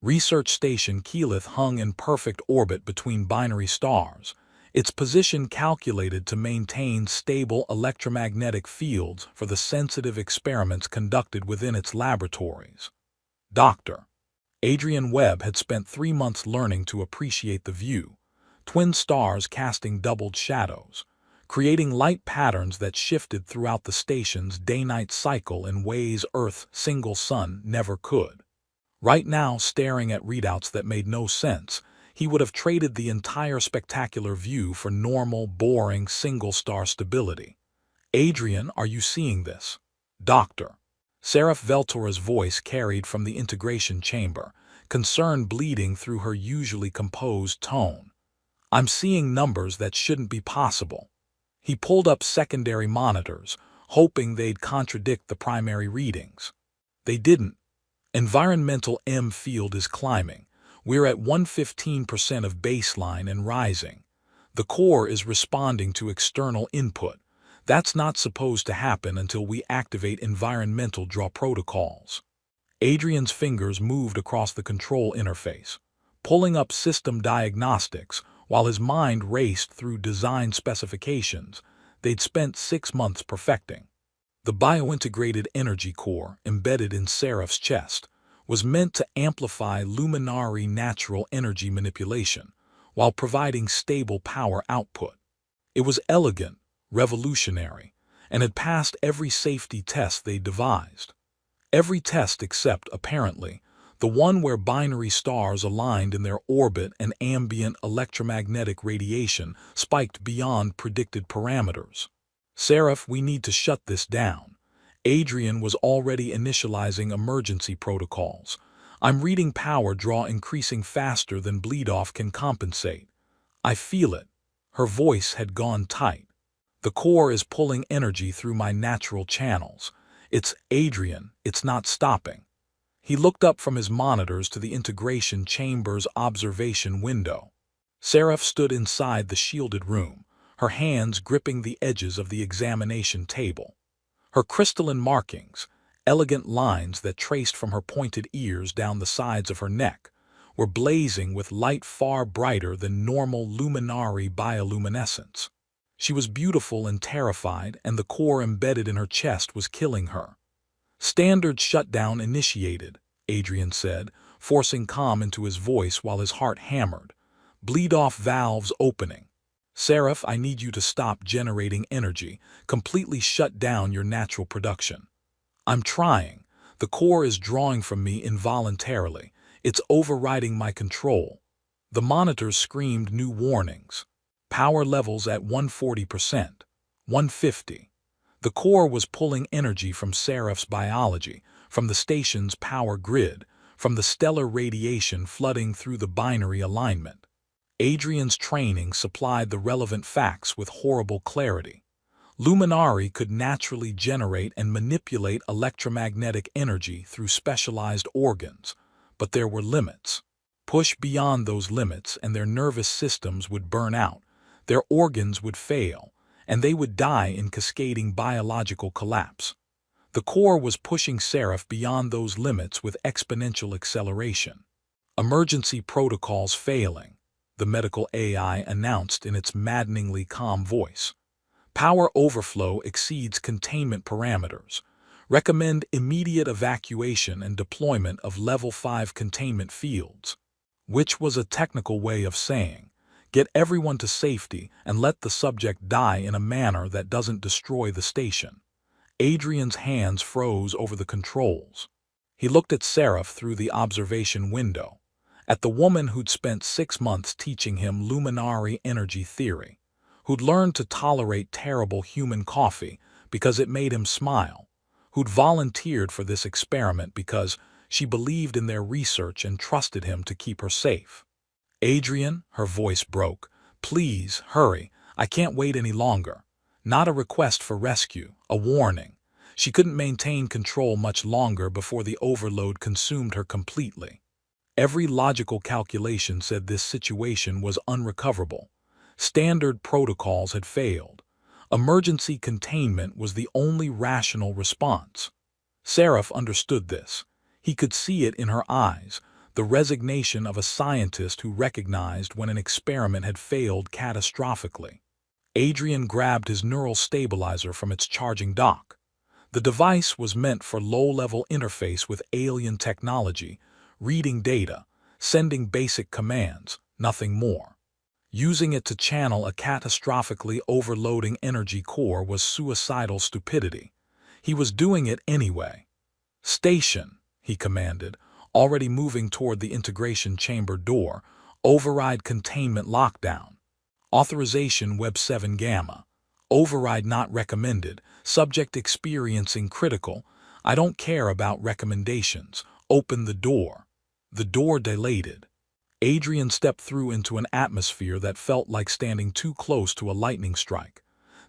Research Station Keyleth hung in perfect orbit between binary stars, its position calculated to maintain stable electromagnetic fields for the sensitive experiments conducted within its laboratories. Dr. Adrian Webb had spent 3 months learning to appreciate the view, twin stars casting doubled shadows, creating light patterns that shifted throughout the station's day-night cycle in ways Earth's single sun never could. Right now, staring at readouts that made no sense, he would have traded the entire spectacular view for normal, boring, single-star stability. Adrian, are you seeing this? Doctor. Seraph Veltora's voice carried from the integration chamber, concern bleeding through her usually composed tone. I'm seeing numbers that shouldn't be possible. He pulled up secondary monitors, hoping they'd contradict the primary readings. They didn't. Environmental M field is climbing. We're at 115% of baseline and rising. The core is responding to external input. That's not supposed to happen until we activate environmental draw protocols. Adrian's fingers moved across the control interface, pulling up system diagnostics while his mind raced through design specifications they'd spent 6 months perfecting. The biointegrated energy core, embedded in Seraph's chest, was meant to amplify luminary natural energy manipulation while providing stable power output. It was elegant, revolutionary, and had passed every safety test they devised. Every test except, apparently, the one where binary stars aligned in their orbit and ambient electromagnetic radiation spiked beyond predicted parameters. Seraph, we need to shut this down. Adrian was already initializing emergency protocols. I'm reading power draw increasing faster than bleed-off can compensate. I feel it. Her voice had gone tight. The core is pulling energy through my natural channels. It's Adrian, it's not stopping. He looked up from his monitors to the integration chamber's observation window. Seraph stood inside the shielded room, her hands gripping the edges of the examination table. Her crystalline markings, elegant lines that traced from her pointed ears down the sides of her neck, were blazing with light far brighter than normal luminary bioluminescence. She was beautiful and terrified, and the core embedded in her chest was killing her. Standard shutdown initiated, Adrian said, forcing calm into his voice while his heart hammered. Bleed-off valves opening. Seraph, I need you to stop generating energy, completely shut down your natural production. I'm trying. The core is drawing from me involuntarily. It's overriding my control. The monitors screamed new warnings. Power levels at 140%, 150. The core was pulling energy from Seraph's biology, from the station's power grid, from the stellar radiation flooding through the binary alignment. Adrian's training supplied the relevant facts with horrible clarity. Luminari could naturally generate and manipulate electromagnetic energy through specialized organs, but there were limits. Push beyond those limits and their nervous systems would burn out, their organs would fail, and they would die in cascading biological collapse. The core was pushing Seraph beyond those limits with exponential acceleration. Emergency protocols failing, the medical AI announced in its maddeningly calm voice. Power overflow exceeds containment parameters. Recommend immediate evacuation and deployment of Level 5 containment fields, which was a technical way of saying, get everyone to safety and let the subject die in a manner that doesn't destroy the station. Adrian's hands froze over the controls. He looked at Seraph through the observation window, at the woman who'd spent 6 months teaching him luminary energy theory, who'd learned to tolerate terrible human coffee because it made him smile, who'd volunteered for this experiment because she believed in their research and trusted him to keep her safe. Adrian, her voice broke, please, hurry, I can't wait any longer. Not a request for rescue, a warning. She couldn't maintain control much longer before the overload consumed her completely. Every logical calculation said this situation was unrecoverable. Standard protocols had failed. Emergency containment was the only rational response. Seraph understood this. He could see it in her eyes, the resignation of a scientist who recognized when an experiment had failed catastrophically. Adrian grabbed his neural stabilizer from its charging dock. The device was meant for low-level interface with alien technology, reading data, sending basic commands, nothing more. Using it to channel a catastrophically overloading energy core was suicidal stupidity. He was doing it anyway. "Station," he commanded, already moving toward the integration chamber door. "Override containment lockdown. Authorization Web 7 Gamma. Override not recommended. Subject experiencing critical. I don't care about recommendations. Open the door." The door dilated. Adrian stepped through into an atmosphere that felt like standing too close to a lightning strike.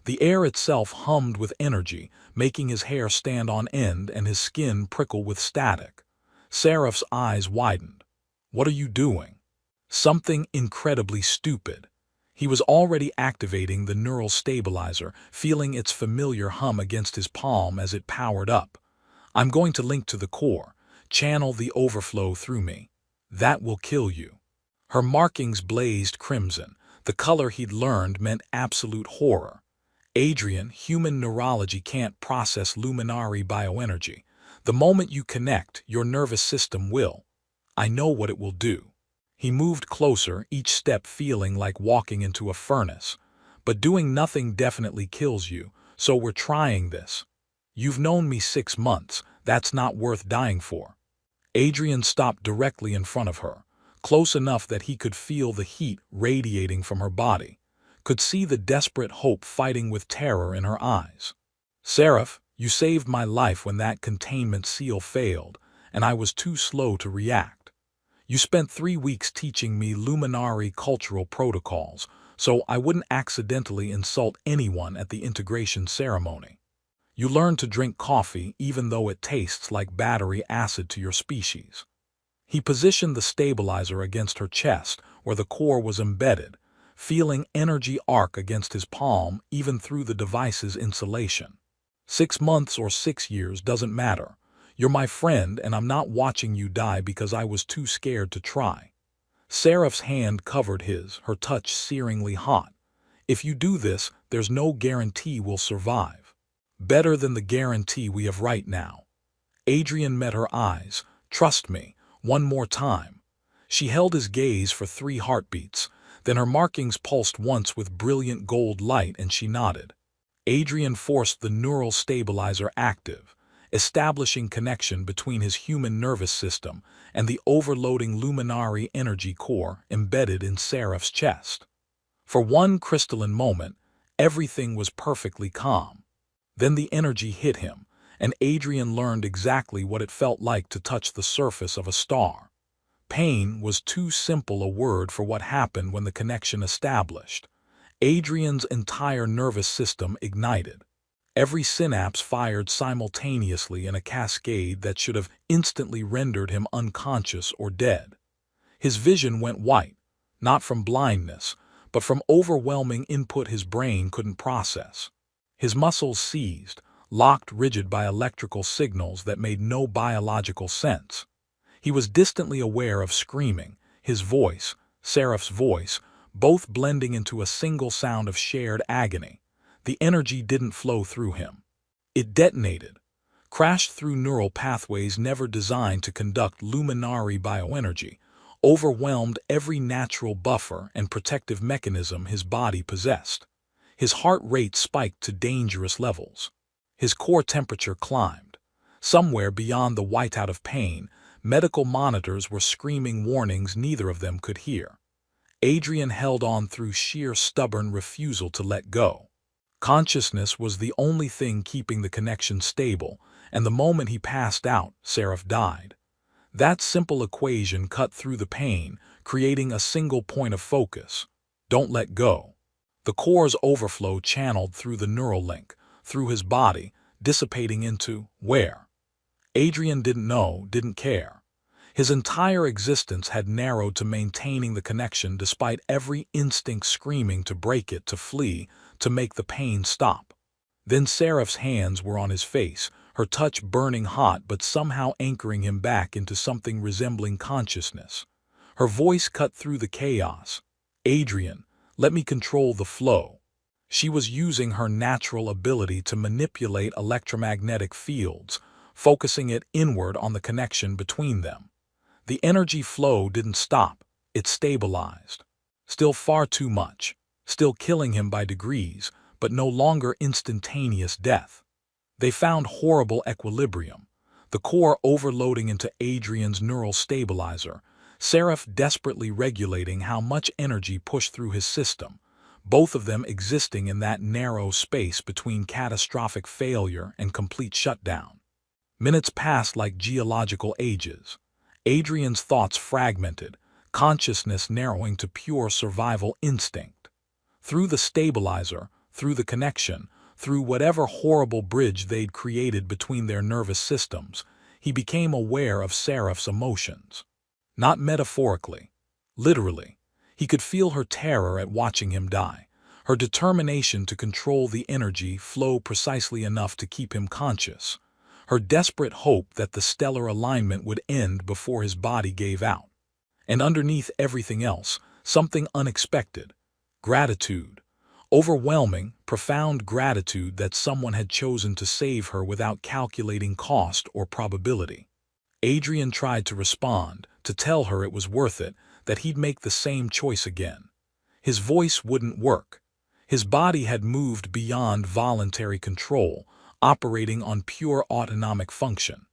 The air itself hummed with energy, making his hair stand on end and his skin prickle with static. Seraph's eyes widened. "What are you doing?" "Something incredibly stupid." He was already activating the neural stabilizer, feeling its familiar hum against his palm as it powered up. "I'm going to link to the core, channel the overflow through me. That will kill you." Her markings blazed crimson. The color he'd learned meant absolute horror. "Adrian, human neurology can't process luminary bioenergy. The moment you connect, your nervous system will. I know what it will do." He moved closer, each step feeling like walking into a furnace. "But doing nothing definitely kills you, so we're trying this. You've known me 6 months, that's not worth dying for." Adrian stopped directly in front of her, close enough that he could feel the heat radiating from her body, could see the desperate hope fighting with terror in her eyes. "Seraph, you saved my life when that containment seal failed, and I was too slow to react. You spent 3 weeks teaching me luminary cultural protocols, so I wouldn't accidentally insult anyone at the integration ceremony. You learned to drink coffee even though it tastes like battery acid to your species." He positioned the stabilizer against her chest, where the core was embedded, feeling energy arc against his palm even through the device's insulation. 6 months or 6 years doesn't matter. You're my friend, and I'm not watching you die because I was too scared to try. Seraph's hand covered his, her touch searingly hot. "If you do this, there's no guarantee we'll survive. Better than the guarantee we have right now." Adrian met her eyes. "Trust me. One more time." She held his gaze for 3 heartbeats, then her markings pulsed once with brilliant gold light and she nodded. Adrian forced the neural stabilizer active, establishing connection between his human nervous system and the overloading luminary energy core embedded in Seraph's chest. For one crystalline moment, everything was perfectly calm. Then the energy hit him, and Adrian learned exactly what it felt like to touch the surface of a star. Pain was too simple a word for what happened when the connection established. Adrian's entire nervous system ignited. Every synapse fired simultaneously in a cascade that should have instantly rendered him unconscious or dead. His vision went white, not from blindness, but from overwhelming input his brain couldn't process. His muscles seized, locked rigid by electrical signals that made no biological sense. He was distantly aware of screaming, his voice, Seraph's voice, both blending into a single sound of shared agony. The energy didn't flow through him. It detonated, crashed through neural pathways never designed to conduct luminary bioenergy, overwhelmed every natural buffer and protective mechanism his body possessed. His heart rate spiked to dangerous levels. His core temperature climbed. Somewhere beyond the whiteout of pain, medical monitors were screaming warnings neither of them could hear. Adrian held on through sheer stubborn refusal to let go. Consciousness was the only thing keeping the connection stable, and the moment he passed out, Seraph died. That simple equation cut through the pain, creating a single point of focus. Don't let go. The core's overflow channeled through the neural link, through his body, dissipating into where? Adrian didn't know, didn't care. His entire existence had narrowed to maintaining the connection despite every instinct screaming to break it, to flee, to make the pain stop. Then Seraph's hands were on his face, her touch burning hot but somehow anchoring him back into something resembling consciousness. Her voice cut through the chaos. "Adrian, let me control the flow." She was using her natural ability to manipulate electromagnetic fields, focusing it inward on the connection between them. The energy flow didn't stop, it stabilized. Still far too much, still killing him by degrees, but no longer instantaneous death. They found horrible equilibrium, the core overloading into Adrian's neural stabilizer, Seraph desperately regulating how much energy pushed through his system, both of them existing in that narrow space between catastrophic failure and complete shutdown. Minutes passed like geological ages. Adrian's thoughts fragmented, consciousness narrowing to pure survival instinct. Through the stabilizer, through the connection, through whatever horrible bridge they'd created between their nervous systems, he became aware of Seraph's emotions. Not metaphorically, literally. He could feel her terror at watching him die, her determination to control the energy flow precisely enough to keep him conscious, her desperate hope that the stellar alignment would end before his body gave out. And underneath everything else, something unexpected: gratitude. Overwhelming, profound gratitude that someone had chosen to save her without calculating cost or probability. Adrian tried to respond, to tell her it was worth it, that he'd make the same choice again. His voice wouldn't work. His body had moved beyond voluntary control, operating on pure autonomic function.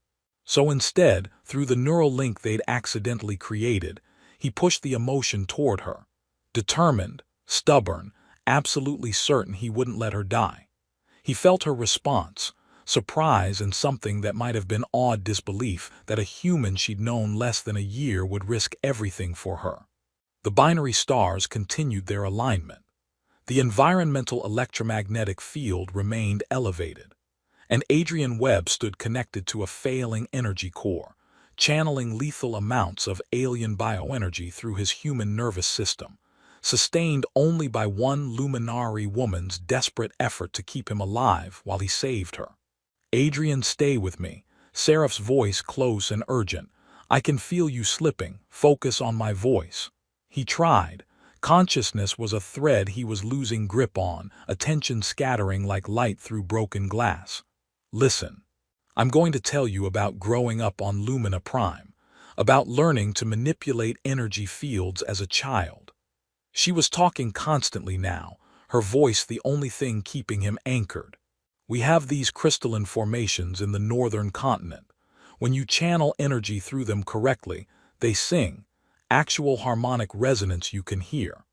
So instead, through the neural link they'd accidentally created, he pushed the emotion toward her. Determined, stubborn, absolutely certain he wouldn't let her die. He felt her response, surprise and something that might have been awed disbelief that a human she'd known less than a year would risk everything for her. The binary stars continued their alignment. The environmental electromagnetic field remained elevated, and Adrian Webb stood connected to a failing energy core, channeling lethal amounts of alien bioenergy through his human nervous system, sustained only by one luminary woman's desperate effort to keep him alive while he saved her. "Adrian, stay with me," Seraph's voice close and urgent. "I can feel you slipping. Focus on my voice." He tried. Consciousness was a thread he was losing grip on, attention scattering like light through broken glass. "Listen. I'm going to tell you about growing up on Lumina Prime, about learning to manipulate energy fields as a child." She was talking constantly now, her voice the only thing keeping him anchored. "We have these crystalline formations in the northern continent. When you channel energy through them correctly, they sing, actual harmonic resonance you can hear.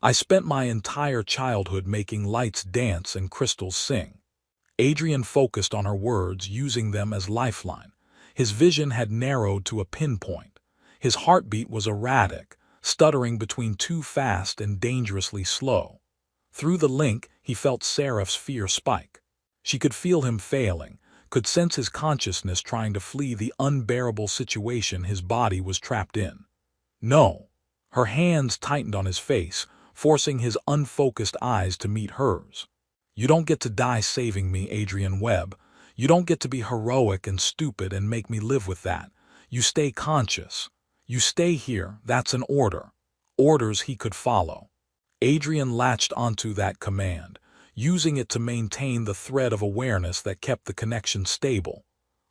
I spent my entire childhood making lights dance and crystals sing." Adrian focused on her words, using them as lifeline. His vision had narrowed to a pinpoint. His heartbeat was erratic, stuttering between too fast and dangerously slow. Through the link, he felt Seraph's fear spike. She could feel him failing, could sense his consciousness trying to flee the unbearable situation his body was trapped in. "No." Her hands tightened on his face, forcing his unfocused eyes to meet hers. "You don't get to die saving me, Adrian Webb. You don't get to be heroic and stupid and make me live with that. You stay conscious. You stay here, that's an order." Orders he could follow. Adrian latched onto that command, using it to maintain the thread of awareness that kept the connection stable.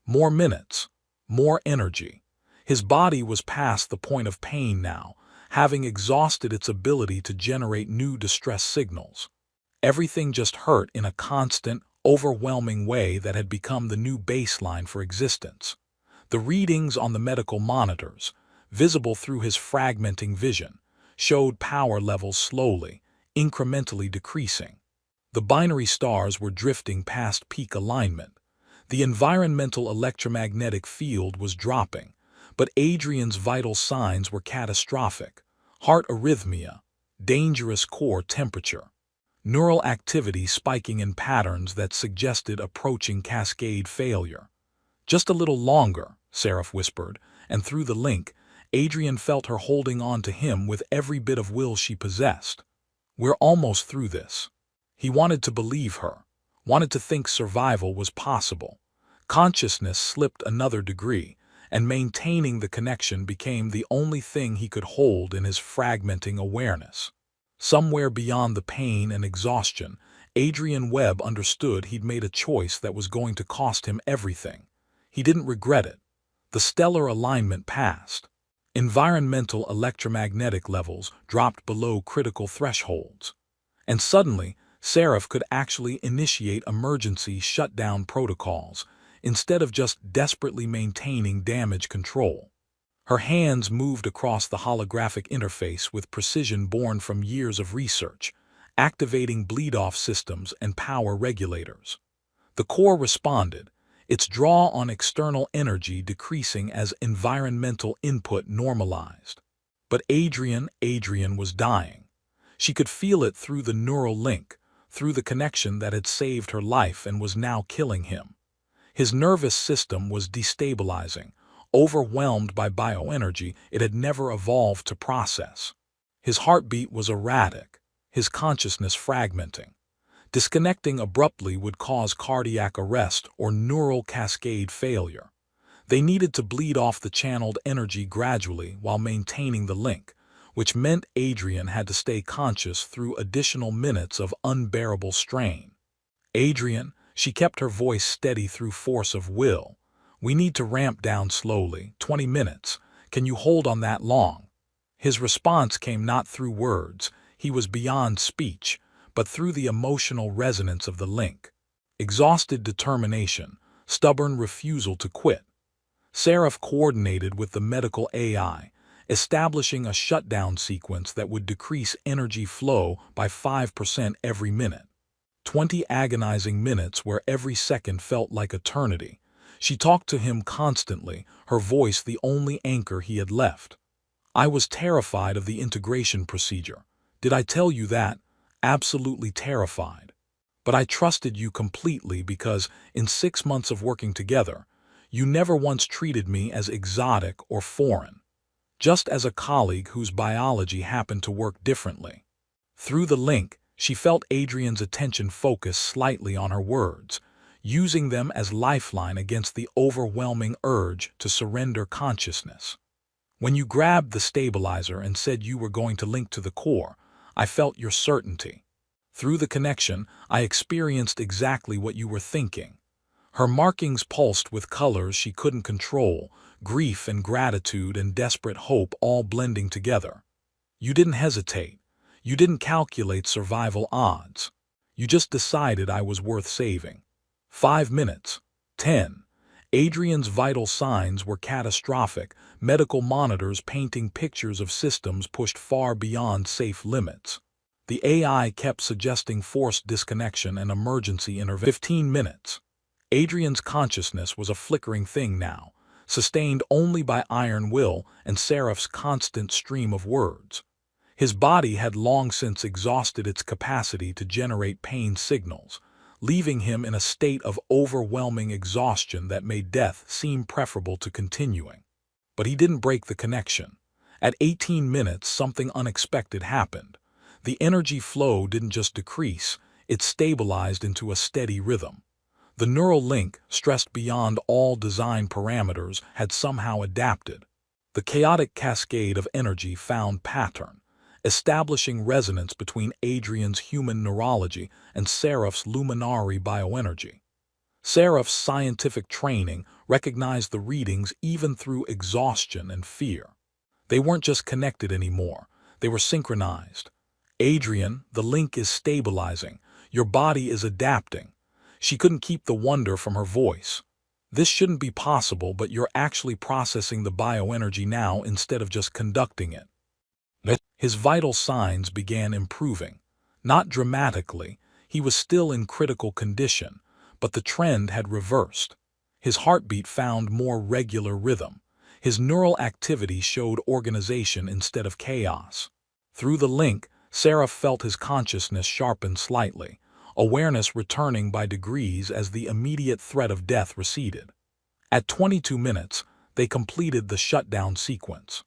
More minutes, more energy. His body was past the point of pain now, having exhausted its ability to generate new distress signals. Everything just hurt in a constant, overwhelming way that had become the new baseline for existence. The readings on the medical monitors, visible through his fragmenting vision, showed power levels slowly, incrementally decreasing. The binary stars were drifting past peak alignment. The environmental electromagnetic field was dropping, but Adrian's vital signs were catastrophic: heart arrhythmia, dangerous core temperature, neural activity spiking in patterns that suggested approaching cascade failure. "Just a little longer," Seraph whispered, and through the link, Adrian felt her holding on to him with every bit of will she possessed. "We're almost through this." He wanted to believe her, wanted to think survival was possible. Consciousness slipped another degree, and maintaining the connection became the only thing he could hold in his fragmenting awareness. Somewhere beyond the pain and exhaustion, Adrian Webb understood he'd made a choice that was going to cost him everything. He didn't regret it. The stellar alignment passed. Environmental electromagnetic levels dropped below critical thresholds. And suddenly, Seraph could actually initiate emergency shutdown protocols, instead of just desperately maintaining damage control. Her hands moved across the holographic interface with precision born from years of research, activating bleed-off systems and power regulators. The core responded, its draw on external energy decreasing as environmental input normalized. But Adrian was dying. She could feel it through the neural link, through the connection that had saved her life and was now killing him. His nervous system was destabilizing, overwhelmed by bioenergy it had never evolved to process. His heartbeat was erratic, his consciousness fragmenting. Disconnecting abruptly would cause cardiac arrest or neural cascade failure. They needed to bleed off the channeled energy gradually while maintaining the link, which meant Adrian had to stay conscious through additional minutes of unbearable strain. Adrian, she kept her voice steady through force of will. We need to ramp down slowly, 20 minutes. Can you hold on that long? His response came not through words, he was beyond speech, but through the emotional resonance of the link. Exhausted determination, stubborn refusal to quit. Seraph coordinated with the medical AI, establishing a shutdown sequence that would decrease energy flow by 5% every minute. 20 agonizing minutes where every second felt like eternity. She talked to him constantly, her voice the only anchor he had left. I was terrified of the integration procedure. Did I tell you that? Absolutely terrified. But I trusted you completely because, in 6 months of working together, you never once treated me as exotic or foreign, just as a colleague whose biology happened to work differently. Through the link, she felt Adrian's attention focus slightly on her words, using them as lifeline against the overwhelming urge to surrender consciousness. When you grabbed the stabilizer and said you were going to link to the core, I felt your certainty. Through the connection, I experienced exactly what you were thinking. Her markings pulsed with colors she couldn't control, grief and gratitude and desperate hope all blending together. You didn't hesitate. You didn't calculate survival odds. You just decided I was worth saving. 5 minutes. 10. Adrian's vital signs were catastrophic, medical monitors painting pictures of systems pushed far beyond safe limits. The AI kept suggesting forced disconnection and emergency intervention. 15 minutes. Adrian's consciousness was a flickering thing now, sustained only by iron will and Seraph's constant stream of words. His body had long since exhausted its capacity to generate pain signals, leaving him in a state of overwhelming exhaustion that made death seem preferable to continuing. But he didn't break the connection. At 18 minutes, something unexpected happened. The energy flow didn't just decrease, it stabilized into a steady rhythm. The neural link, stressed beyond all design parameters, had somehow adapted. The chaotic cascade of energy found pattern, establishing resonance between Adrian's human neurology and Seraph's luminary bioenergy. Seraph's scientific training recognized the readings even through exhaustion and fear. They weren't just connected anymore, they were synchronized. Adrian, the link is stabilizing, your body is adapting. She couldn't keep the wonder from her voice. This shouldn't be possible, but you're actually processing the bioenergy now instead of just conducting it. His vital signs began improving. Not dramatically, he was still in critical condition, but the trend had reversed. His heartbeat found more regular rhythm. His neural activity showed organization instead of chaos. Through the link, Seraph felt his consciousness sharpen slightly, awareness returning by degrees as the immediate threat of death receded. At 22 minutes, they completed the shutdown sequence.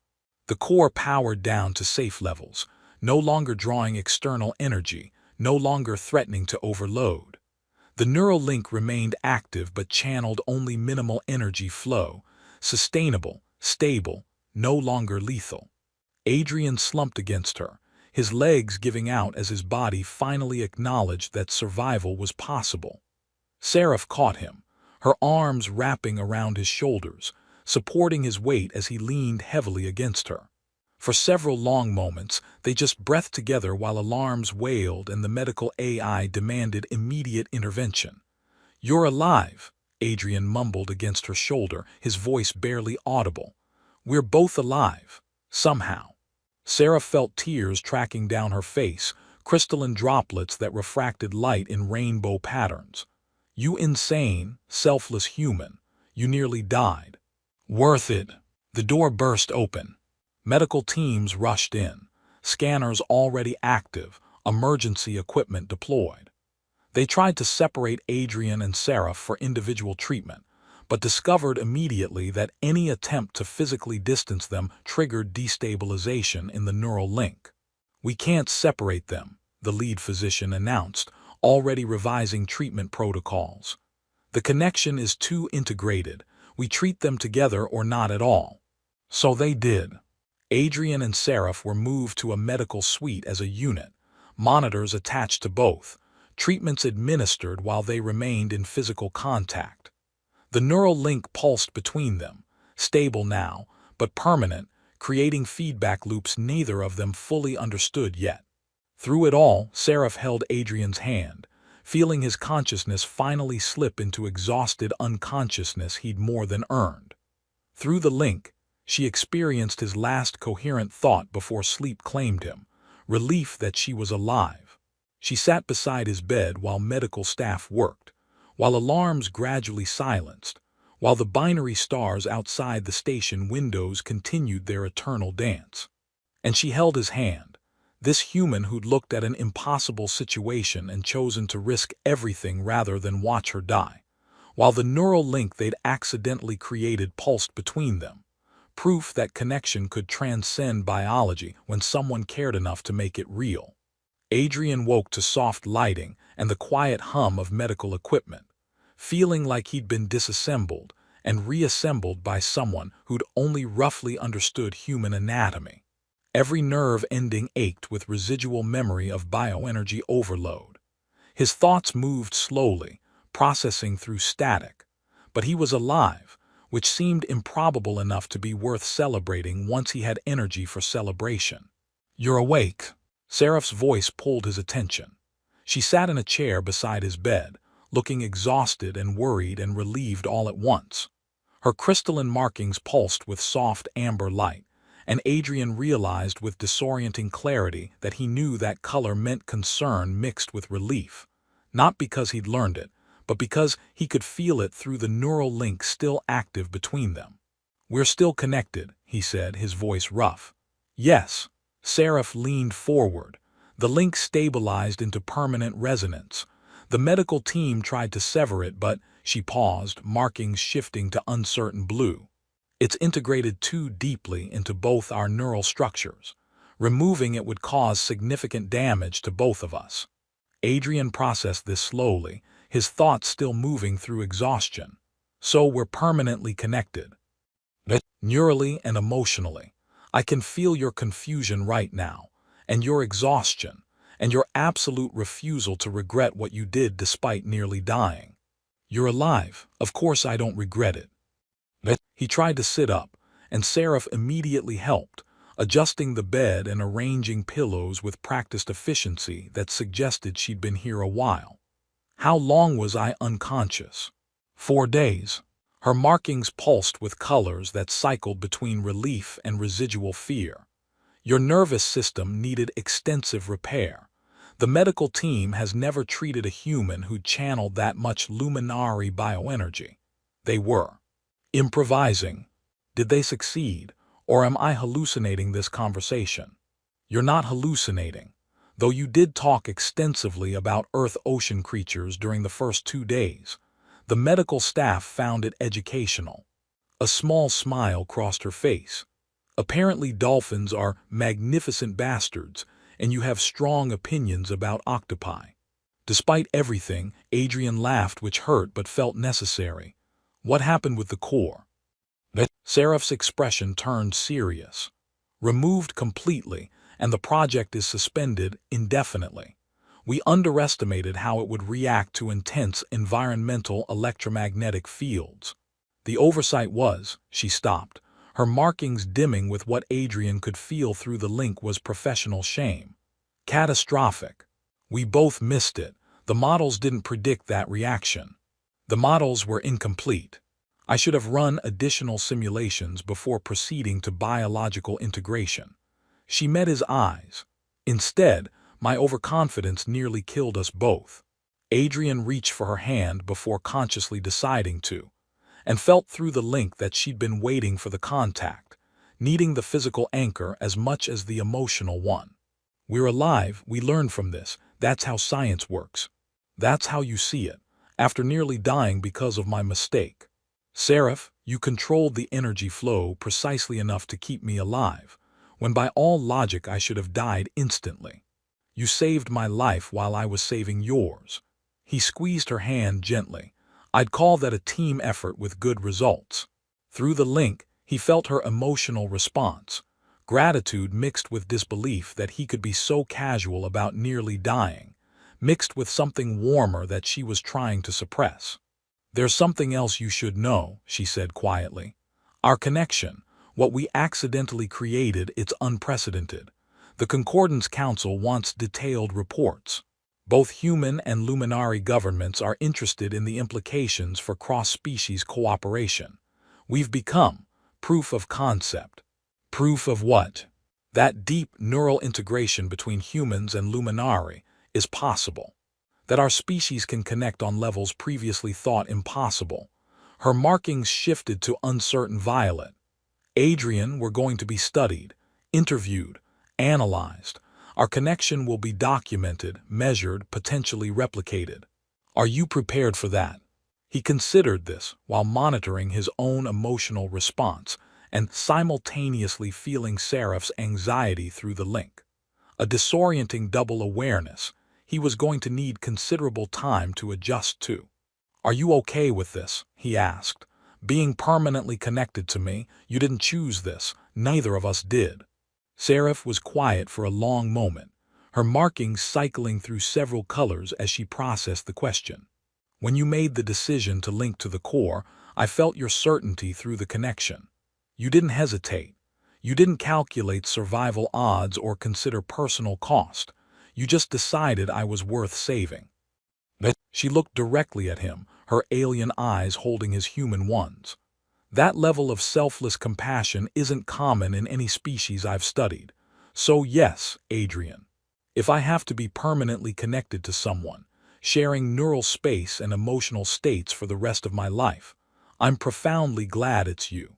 The core powered down to safe levels, no longer drawing external energy, no longer threatening to overload. The neural link remained active but channeled only minimal energy flow, sustainable, stable, no longer lethal. Adrian slumped against her, his legs giving out as his body finally acknowledged that survival was possible. Seraph caught him, her arms wrapping around his shoulders, supporting his weight as he leaned heavily against her. For several long moments, they just breathed together while alarms wailed and the medical AI demanded immediate intervention. "You're alive," Adrian mumbled against her shoulder, his voice barely audible. "We're both alive. Somehow." Sarah felt tears tracking down her face, crystalline droplets that refracted light in rainbow patterns. "You insane, selfless human. You nearly died." "Worth it." The door burst open. Medical teams rushed in, scanners already active, emergency equipment deployed. They tried to separate Adrian and Seraph for individual treatment, but discovered immediately that any attempt to physically distance them triggered destabilization in the neural link. "We can't separate them," the lead physician announced, already revising treatment protocols. "The connection is too integrated. We treat them together or not at all." So they did. Adrian and Seraph were moved to a medical suite as a unit, monitors attached to both, treatments administered while they remained in physical contact. The neural link pulsed between them, stable now, but permanent, creating feedback loops neither of them fully understood yet. Through it all, Seraph held Adrian's hand, feeling his consciousness finally slip into exhausted unconsciousness he'd more than earned. Through the link, she experienced his last coherent thought before sleep claimed him, relief that she was alive. She sat beside his bed while medical staff worked, while alarms gradually silenced, while the binary stars outside the station windows continued their eternal dance. And she held his hand, this human who'd looked at an impossible situation and chosen to risk everything rather than watch her die, while the neural link they'd accidentally created pulsed between them. Proof that connection could transcend biology when someone cared enough to make it real. Adrian woke to soft lighting and the quiet hum of medical equipment, feeling like he'd been disassembled and reassembled by someone who'd only roughly understood human anatomy. Every nerve ending ached with residual memory of bioenergy overload. His thoughts moved slowly, processing through static, but he was alive, which seemed improbable enough to be worth celebrating once he had energy for celebration. "You're awake." Seraph's voice pulled his attention. She sat in a chair beside his bed, looking exhausted and worried and relieved all at once. Her crystalline markings pulsed with soft amber light, and Adrian realized with disorienting clarity that he knew that color meant concern mixed with relief, not because he'd learned it, but because he could feel it through the neural link still active between them. "We're still connected," he said, his voice rough. "Yes." Seraph leaned forward. The link stabilized into permanent resonance. The medical team tried to sever it, but she paused, markings shifting to uncertain blue. "It's integrated too deeply into both our neural structures. Removing it would cause significant damage to both of us." Adrian processed this slowly, his thoughts still moving through exhaustion. "So we're permanently connected." "Neurally and emotionally. I can feel your confusion right now, and your exhaustion, and your absolute refusal to regret what you did despite nearly dying. You're alive. Of course I don't regret it." He tried to sit up, and Seraph immediately helped, adjusting the bed and arranging pillows with practiced efficiency that suggested she'd been here a while. "How long was I unconscious?" 4 days. Her markings pulsed with colors that cycled between relief and residual fear. "Your nervous system needed extensive repair. The medical team has never treated a human who'd channeled that much luminary bioenergy. They were improvising. Did they succeed, or am I hallucinating this conversation?" "You're not hallucinating, though you did talk extensively about Earth-ocean creatures during the first 2 days. The medical staff found it educational." A small smile crossed her face. "Apparently dolphins are magnificent bastards, and you have strong opinions about octopi." Despite everything, Adrian laughed, which hurt but felt necessary. What happened with the core? Seraph's expression turned serious. Removed completely, and the project is suspended indefinitely. We underestimated how it would react to intense environmental electromagnetic fields. The oversight was, she stopped, her markings dimming with what Adrian could feel through the link was professional shame. Catastrophic. We both missed it. The models didn't predict that reaction. The models were incomplete. I should have run additional simulations before proceeding to biological integration. She met his eyes. Instead, my overconfidence nearly killed us both. Adrian reached for her hand before consciously deciding to, and felt through the link that she'd been waiting for the contact, needing the physical anchor as much as the emotional one. We're alive, we learned from this. That's how science works. That's how you see it, after nearly dying because of my mistake. Seraph, you controlled the energy flow precisely enough to keep me alive, when by all logic I should have died instantly. You saved my life while I was saving yours. He squeezed her hand gently. I'd call that a team effort with good results. Through the link, he felt her emotional response, gratitude mixed with disbelief that he could be so casual about nearly dying, mixed with something warmer that she was trying to suppress. There's something else you should know, she said quietly. Our connection, what we accidentally created, it's unprecedented. The Concordance Council wants detailed reports. Both human and Luminari governments are interested in the implications for cross-species cooperation. We've become proof of concept. Proof of what? That deep neural integration between humans and Luminari is possible. That our species can connect on levels previously thought impossible. Her markings shifted to uncertain violet. Adrian, we're going to be studied, interviewed, analyzed. Our connection will be documented, measured, potentially replicated. Are you prepared for that? He considered this while monitoring his own emotional response and simultaneously feeling Seraph's anxiety through the link. A disorienting double awareness. He was going to need considerable time to adjust to. Are you okay with this? He asked. Being permanently connected to me, you didn't choose this, neither of us did. Seraph was quiet for a long moment, her markings cycling through several colors as she processed the question. When you made the decision to link to the core, I felt your certainty through the connection. You didn't hesitate. You didn't calculate survival odds or consider personal cost. You just decided I was worth saving. She looked directly at him, her alien eyes holding his human ones. That level of selfless compassion isn't common in any species I've studied. So yes, Adrian, if I have to be permanently connected to someone, sharing neural space and emotional states for the rest of my life, I'm profoundly glad it's you.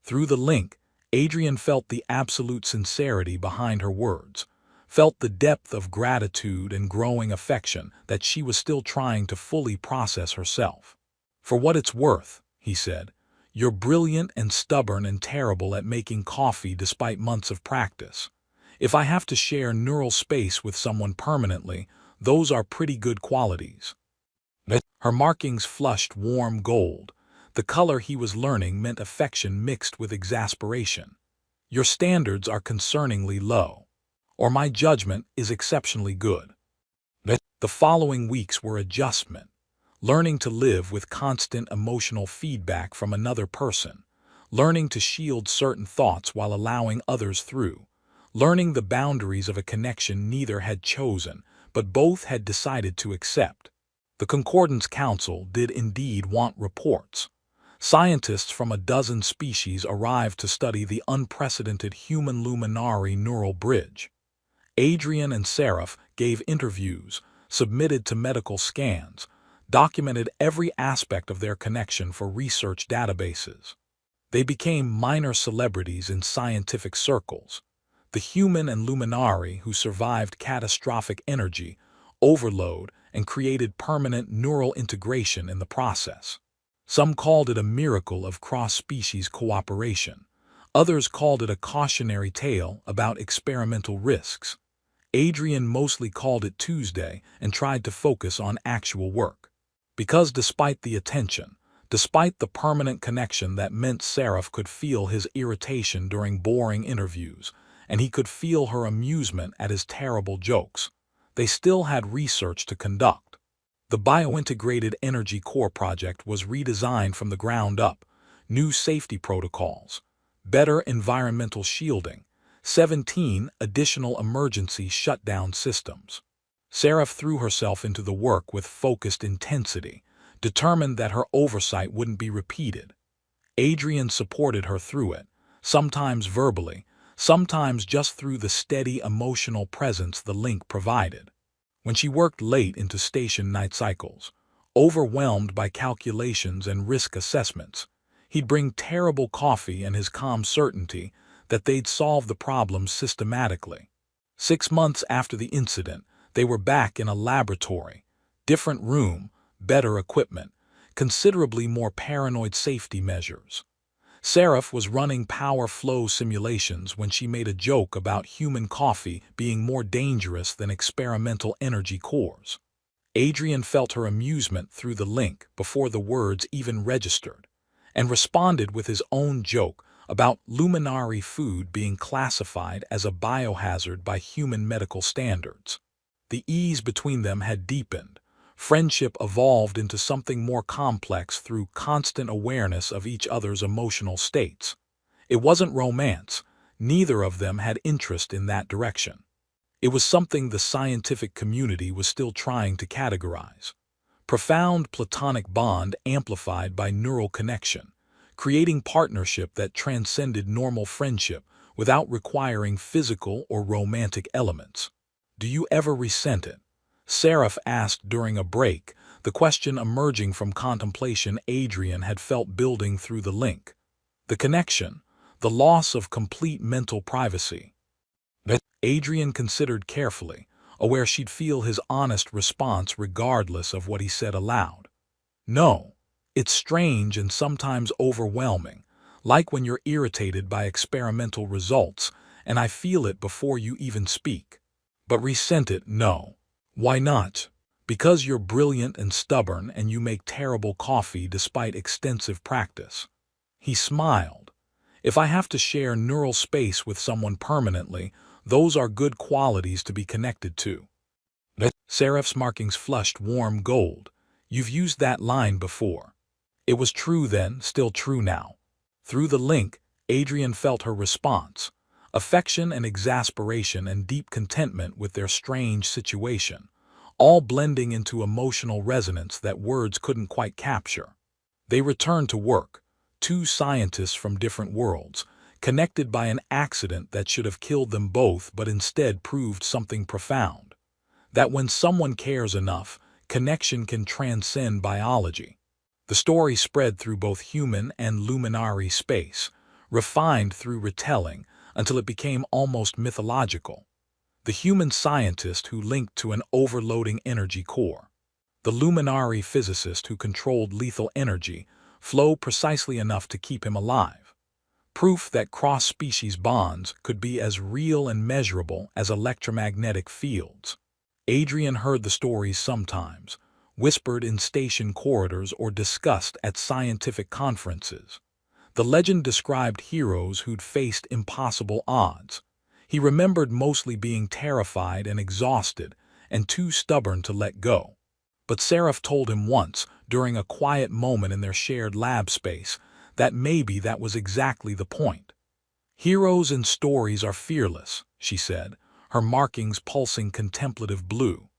Through the link, Adrian felt the absolute sincerity behind her words, felt the depth of gratitude and growing affection that she was still trying to fully process herself. For what it's worth, he said, you're brilliant and stubborn and terrible at making coffee despite months of practice. If I have to share neural space with someone permanently, those are pretty good qualities. Her markings flushed warm gold. The color he was learning meant affection mixed with exasperation. Your standards are concerningly low. Or my judgment is exceptionally good. The following weeks were adjustment, learning to live with constant emotional feedback from another person, learning to shield certain thoughts while allowing others through, learning the boundaries of a connection neither had chosen, but both had decided to accept. The Concordance Council did indeed want reports. Scientists from a dozen species arrived to study the unprecedented human Luminari neural bridge. Adrian and Seraph gave interviews, submitted to medical scans, documented every aspect of their connection for research databases. They became minor celebrities in scientific circles, the human and Luminari who survived catastrophic energy overload and created permanent neural integration in the process. Some called it a miracle of cross-species cooperation. Others called it a cautionary tale about experimental risks. Adrian mostly called it Tuesday and tried to focus on actual work. Because despite the attention, despite the permanent connection that meant Seraph could feel his irritation during boring interviews, and he could feel her amusement at his terrible jokes, they still had research to conduct. The Biointegrated Energy Core project was redesigned from the ground up, new safety protocols, better environmental shielding, 17 additional emergency shutdown systems. Seraph threw herself into the work with focused intensity, determined that her oversight wouldn't be repeated. Adrian supported her through it, sometimes verbally, sometimes just through the steady emotional presence the link provided. When she worked late into station night cycles, overwhelmed by calculations and risk assessments, he'd bring terrible coffee and his calm certainty that they'd solve the problem systematically. 6 months after the incident, they were back in a laboratory, different room, better equipment, considerably more paranoid safety measures. Seraph was running power flow simulations when she made a joke about human coffee being more dangerous than experimental energy cores. Adrian felt her amusement through the link before the words even registered, and responded with his own joke about luminary food being classified as a biohazard by human medical standards. The ease between them had deepened. Friendship evolved into something more complex through constant awareness of each other's emotional states. It wasn't romance. Neither of them had interest in that direction. It was something the scientific community was still trying to categorize. Profound platonic bond amplified by neural connection, creating partnership that transcended normal friendship without requiring physical or romantic elements. "Do you ever resent it?" Seraph asked during a break, the question emerging from contemplation Adrian had felt building through the link. The connection, the loss of complete mental privacy. Adrian considered carefully, aware she'd feel his honest response regardless of what he said aloud. "No, it's strange and sometimes overwhelming, like when you're irritated by experimental results, and I feel it before you even speak. But resent it, no. Why not? Because you're brilliant and stubborn and you make terrible coffee despite extensive practice." He smiled. "If I have to share neural space with someone permanently, those are good qualities to be connected to." Seraph's markings flushed warm gold. "You've used that line before." It was true then, still true now. Through the link, Adrian felt her response. Affection and exasperation and deep contentment with their strange situation, all blending into emotional resonance that words couldn't quite capture. They returned to work, two scientists from different worlds, connected by an accident that should have killed them both but instead proved something profound. That when someone cares enough, connection can transcend biology. The story spread through both human and luminary space, refined through retelling, until it became almost mythological. The human scientist who linked to an overloading energy core. The luminary physicist who controlled lethal energy flow precisely enough to keep him alive. Proof that cross-species bonds could be as real and measurable as electromagnetic fields. Adrian heard the stories sometimes, whispered in station corridors or discussed at scientific conferences. The legend described heroes who'd faced impossible odds. He remembered mostly being terrified and exhausted and too stubborn to let go. But Seraph told him once, during a quiet moment in their shared lab space, that maybe that was exactly the point. "Heroes in stories are fearless," she said, her markings pulsing contemplative blue.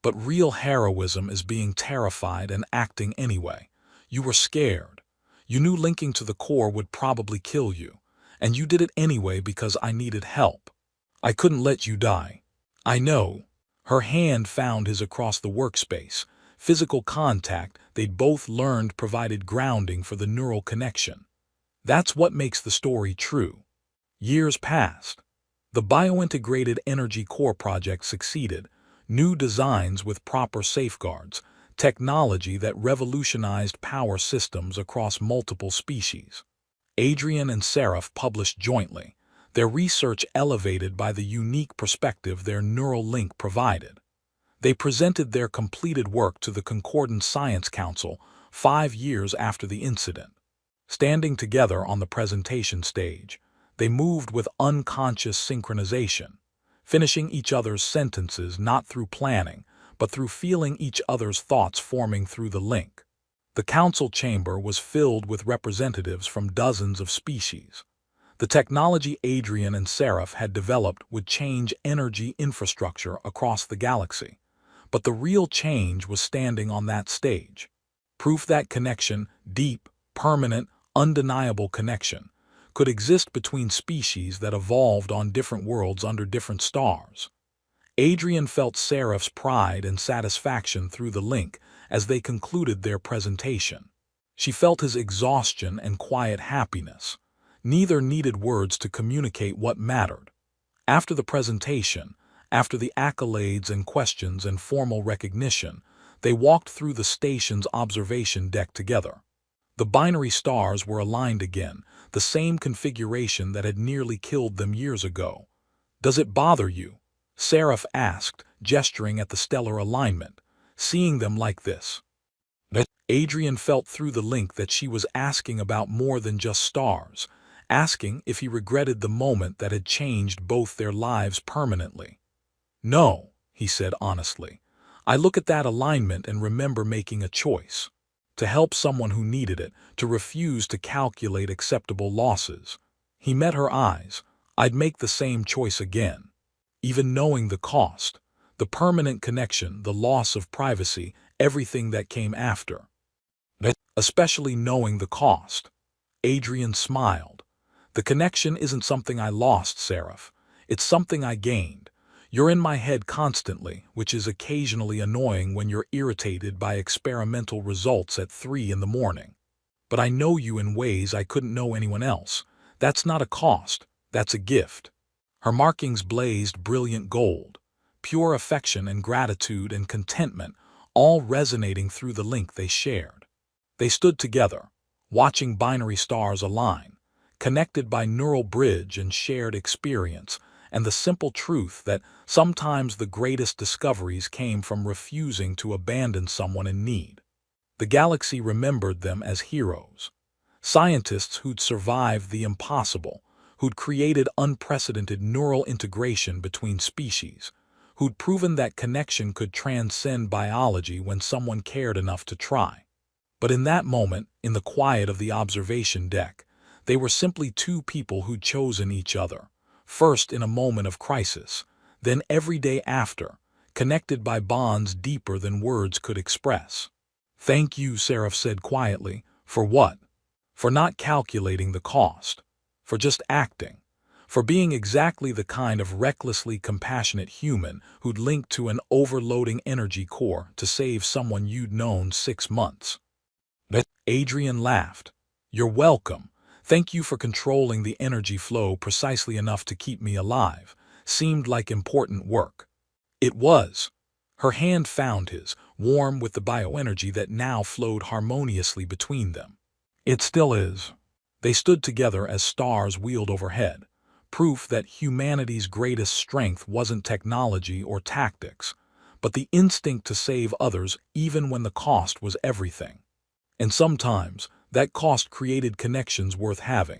"But real heroism is being terrified and acting anyway. You were scared. You knew linking to the core would probably kill you, and you did it anyway because I needed help. I couldn't let you die." "I know." Her hand found his across the workspace. Physical contact they'd both learned provided grounding for the neural connection. That's what makes the story true. Years passed. The Biointegrated Energy Core project succeeded. New designs with proper safeguards, technology that revolutionized power systems across multiple species. Adrian and Seraph published jointly, their research elevated by the unique perspective their neural link provided. They presented their completed work to the Concordant Science Council 5 years after the incident. Standing together on the presentation stage, they moved with unconscious synchronization, finishing each other's sentences not through planning, but through feeling each other's thoughts forming through the link. The council chamber was filled with representatives from dozens of species. The technology Adrian and Seraph had developed would change energy infrastructure across the galaxy. But the real change was standing on that stage. Proof that connection, deep, permanent, undeniable connection, could exist between species that evolved on different worlds under different stars. Adrian felt Seraph's pride and satisfaction through the link as they concluded their presentation. She felt his exhaustion and quiet happiness. Neither needed words to communicate what mattered. After the presentation, after the accolades and questions and formal recognition, they walked through the station's observation deck together. The binary stars were aligned again, the same configuration that had nearly killed them years ago. "Does it bother you?" Seraph asked, gesturing at the stellar alignment. "Seeing them like this?" Adrian felt through the link that she was asking about more than just stars, asking if he regretted the moment that had changed both their lives permanently. "No," he said honestly. "I look at that alignment and remember making a choice. To help someone who needed it, to refuse to calculate acceptable losses." He met her eyes. "I'd make the same choice again. Even knowing the cost, the permanent connection, the loss of privacy, everything that came after. Especially knowing the cost." Adrian smiled. "The connection isn't something I lost, Seraph. It's something I gained. You're in my head constantly, which is occasionally annoying when you're irritated by experimental results at 3 in the morning. But I know you in ways I couldn't know anyone else. That's not a cost, that's a gift." Her markings blazed brilliant gold, pure affection and gratitude and contentment, all resonating through the link they shared. They stood together, watching binary stars align, connected by neural bridge and shared experience, and the simple truth that sometimes the greatest discoveries came from refusing to abandon someone in need. The galaxy remembered them as heroes. Scientists who'd survived the impossible, who'd created unprecedented neural integration between species, who'd proven that connection could transcend biology when someone cared enough to try. But in that moment, in the quiet of the observation deck, they were simply two people who'd chosen each other, first in a moment of crisis, then every day after, connected by bonds deeper than words could express. "Thank you," Seraph said quietly. "For what?" "For not calculating the cost. For just acting. For being exactly the kind of recklessly compassionate human who'd link to an overloading energy core to save someone you'd known 6 months." Adrian laughed. "You're welcome. Thank you for controlling the energy flow precisely enough to keep me alive." Seemed like important work. It was. Her hand found his, warm with the bioenergy that now flowed harmoniously between them. "It still is." They stood together as stars wheeled overhead, proof that humanity's greatest strength wasn't technology or tactics, but the instinct to save others even when the cost was everything. And sometimes, that cost created connections worth having.